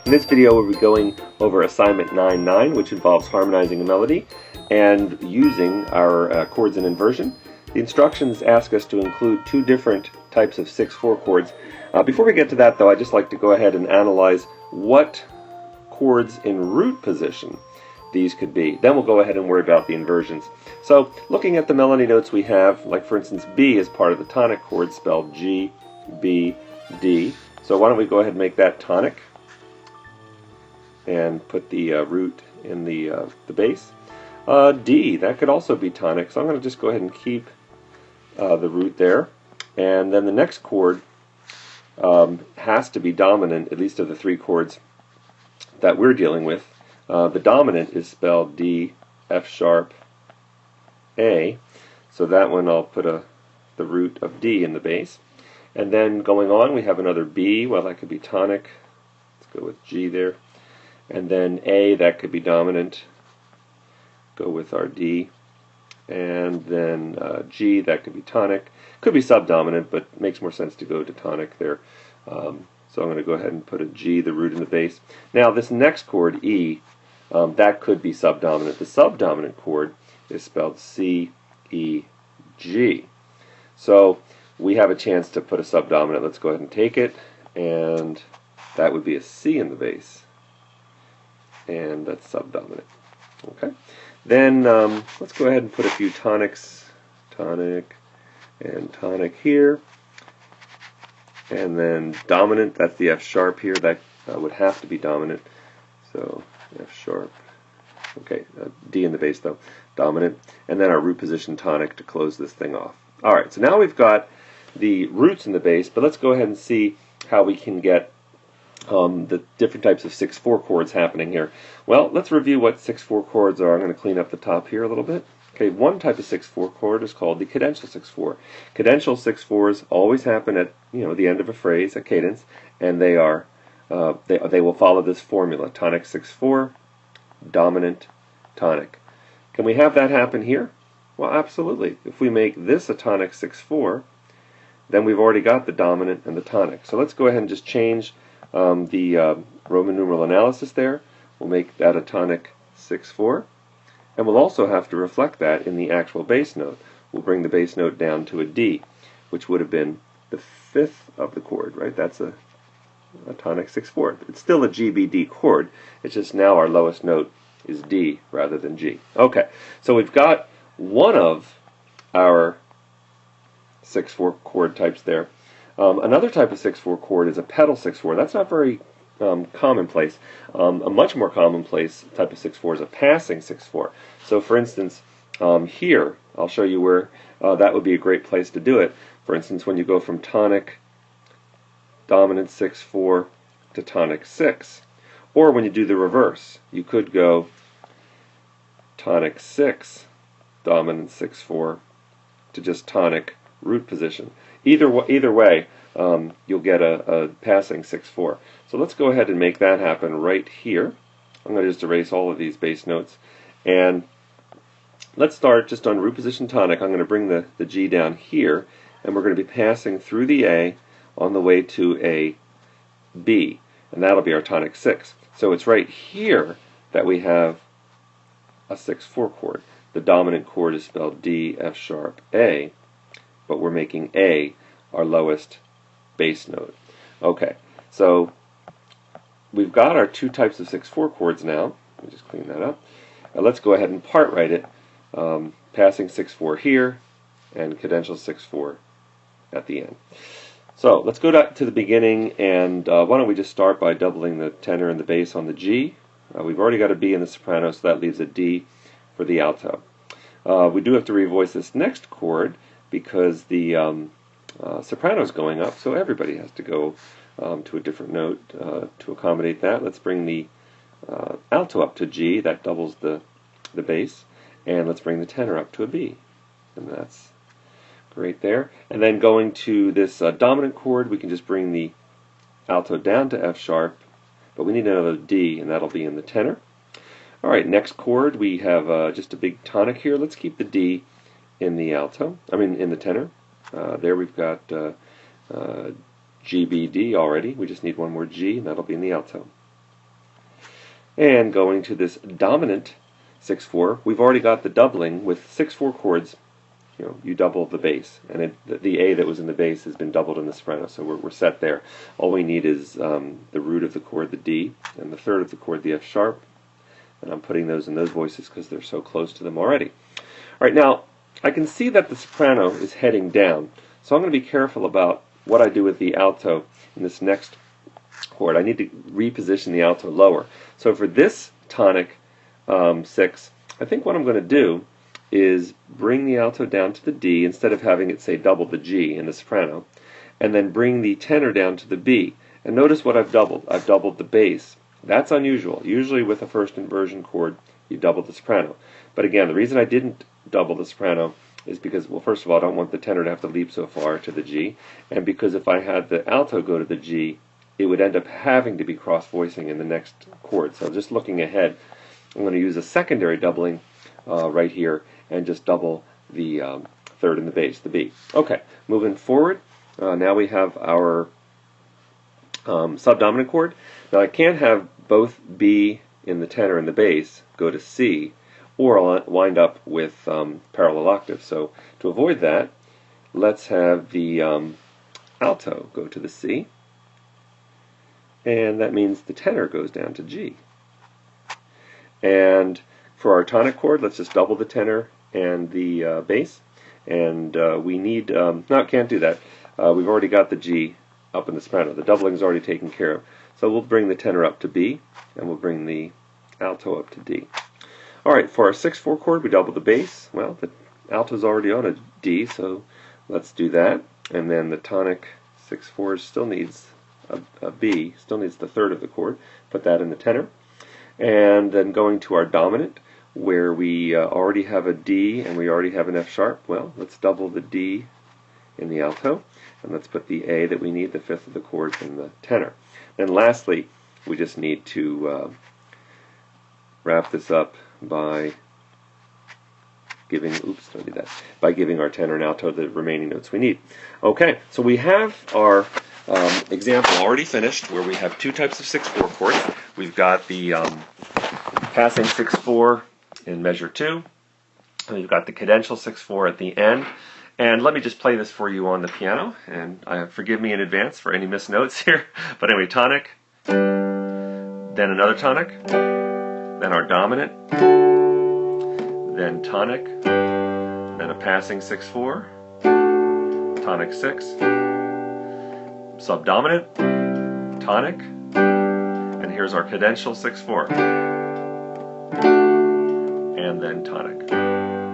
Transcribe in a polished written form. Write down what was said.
In this video we'll be going over assignment 9-9, which involves harmonizing a melody and using our chords in inversion. The instructions ask us to include two different types of 6/4 chords. Before we get to that though, I'd just like to go ahead and analyze what chords in root position these could be. Then we'll go ahead and worry about the inversions. So looking at the melody notes we have, like for instance B is part of the tonic chord spelled G, B, D. So why don't we go ahead and make that tonic and put the root in the bass. D, that could also be tonic, so I'm going to just go ahead and keep the root there. And then the next chord has to be dominant, at least of the three chords that we're dealing with. The dominant is spelled D, F sharp, A, so that one I'll put the root of D in the bass. And then going on we have another B, well that could be tonic, let's go with G there. And then A, that could be dominant, go with our D. And then G, that could be tonic, could be subdominant, but makes more sense to go to tonic there. So I'm going to go ahead and put a G, the root in the bass. Now this next chord, E, that could be subdominant. The subdominant chord is spelled C, E, G. So we have a chance to put a subdominant. Let's go ahead and take it, and that would be a C in the bass. And that's subdominant. Okay. Then let's go ahead and put a few tonics, tonic and tonic here. And then dominant, that's the F sharp here, that would have to be dominant. So F sharp, okay, D in the bass though, dominant. And then our root position tonic to close this thing off. Alright, so now we've got the roots in the bass, but let's go ahead and see how we can get the different types of 6/4 chords happening here. Well, let's review what 6/4 chords are. I'm going to clean up the top here a little bit. Okay, one type of 6/4 chord is called the cadential 6/4. Cadential 6/4s always happen at the end of a phrase, a cadence, and they are they will follow this formula: tonic 6/4, dominant, tonic. Can we have that happen here? Well, absolutely. If we make this a tonic 6/4, then we've already got the dominant and the tonic. So let's go ahead and just change the Roman numeral analysis there. We'll make that a tonic 6/4. And we'll also have to reflect that in the actual bass note. We'll bring the bass note down to a D, which would have been the fifth of the chord, right? That's a tonic 6/4. It's still a GBD chord. It's just now our lowest note is D rather than G. Okay, so we've got one of our 6/4 chord types there. Another type of 6/4 chord is a pedal 6/4. That's not very commonplace. A much more commonplace type of 6/4 is a passing 6/4. So for instance, here, I'll show you where that would be a great place to do it. For instance, when you go from tonic, dominant 6/4 to tonic 6. Or when you do the reverse, you could go tonic 6, dominant 6/4 to just tonic root position. Either way, you'll get a passing 6/4. So let's go ahead and make that happen right here. I'm going to just erase all of these bass notes. And let's start just on root position tonic. I'm going to bring the G down here, and we're going to be passing through the A on the way to a B. And that'll be our tonic 6. So it's right here that we have a 6/4 chord. The dominant chord is spelled D, F sharp, A, but we're making A our lowest bass note. Okay, so we've got our two types of 6/4 chords now. Let me just clean that up. Let's go ahead and part write it. Passing 6/4 here and cadential 6/4 at the end. So let's go to the beginning, and why don't we just start by doubling the tenor and the bass on the G. We've already got a B in the soprano, so that leaves a D for the alto. We do have to revoice this next chord because the soprano is going up, so everybody has to go to a different note to accommodate that. Let's bring the alto up to G, that doubles the bass, and let's bring the tenor up to a B, and that's great there. And then going to this dominant chord, we can just bring the alto down to F sharp, but we need another D, and that'll be in the tenor. Alright, next chord, we have just a big tonic here. Let's keep the D in the in the tenor. There we've got G, B, D already. We just need one more G, and that'll be in the alto. And going to this dominant 6/4, we've already got the doubling with 6/4 chords. You double the bass, and the A that was in the bass has been doubled in the soprano, so we're set there. All we need is the root of the chord, the D, and the third of the chord, the F sharp, and I'm putting those in those voices because they're so close to them already. All right, now I can see that the soprano is heading down, so I'm going to be careful about what I do with the alto in this next chord. I need to reposition the alto lower. So for this tonic 6, I think what I'm going to do is bring the alto down to the D instead of having it say double the G in the soprano, and then bring the tenor down to the B. And notice what I've doubled. I've doubled the bass. That's unusual. Usually with a first inversion chord, you double the soprano. But again, the reason I didn't double the soprano is because, well, first of all, I don't want the tenor to have to leap so far to the G, and because if I had the alto go to the G, it would end up having to be cross-voicing in the next chord. So just looking ahead, I'm going to use a secondary doubling right here and just double the third in the bass, the B. Okay, moving forward, now we have our subdominant chord. Now I can have both B in the tenor and the bass go to C, or I'll wind up with parallel octaves. So to avoid that, let's have the alto go to the C, and that means the tenor goes down to G. And for our tonic chord, let's just double the tenor and the bass, and we need, no, can't do that. We've already got the G up in the soprano. The doubling is already taken care of. So we'll bring the tenor up to B, and we'll bring the alto up to D. Alright, for our 6/4 chord, we double the bass. Well, the alto's already on a D, so let's do that. And then the tonic 6/4 still needs a B, still needs the third of the chord. Put that in the tenor. And then going to our dominant, where we already have a D and we already have an F sharp, well, let's double the D in the alto, and let's put the A that we need, the fifth of the chord, in the tenor. And lastly, we just need to wrap this up by giving, oops, don't do that, by giving our tenor and alto the remaining notes we need. Okay, so we have our example already finished, where we have two types of 6/4 chords. We've got the passing 6/4 in measure 2, and we've got the cadential 6/4 at the end. And let me just play this for you on the piano, and forgive me in advance for any missed notes here. But anyway, tonic, then another tonic, then our dominant, then tonic, then a passing 6/4, tonic 6, subdominant, tonic, and here's our cadential 6/4, and then tonic.